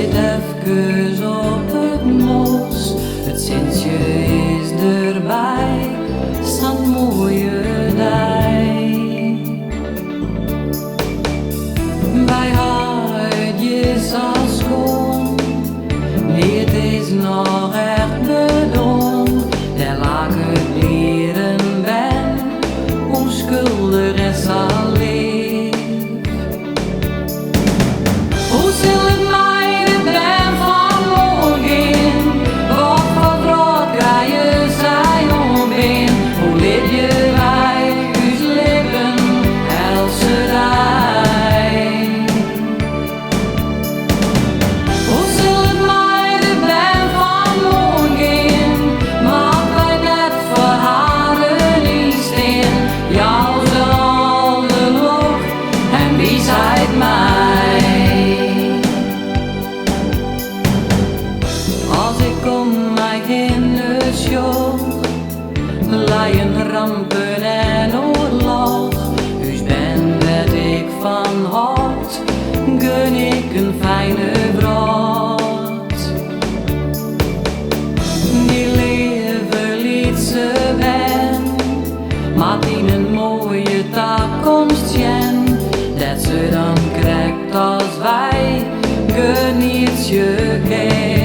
zit even op het mos. Het Sintje is erbij, zo'n mooie dij. Bij huidjes als schoon, nee, het is nog echt bedon. Der lagen kleren ben, onschuldig en alleen. Hoe zal het mij de ben van morgen? Wat voor brood krijgen zij om in? Hoe leef je bij uw leven elke dag? Hoe zal het mij de ben van morgen? Mag wij net voor haar niet staan? Jou zal de lucht en wijsheid mij. Als ik om mij in de show, leien rampen en oorlog. Dus ben werd ik van hart, gun ik een fijne brood. Die leven liet ze ben, maar in een mooie toekomst jen. Dat ze dan krijgt als wij, gun iets je geeft.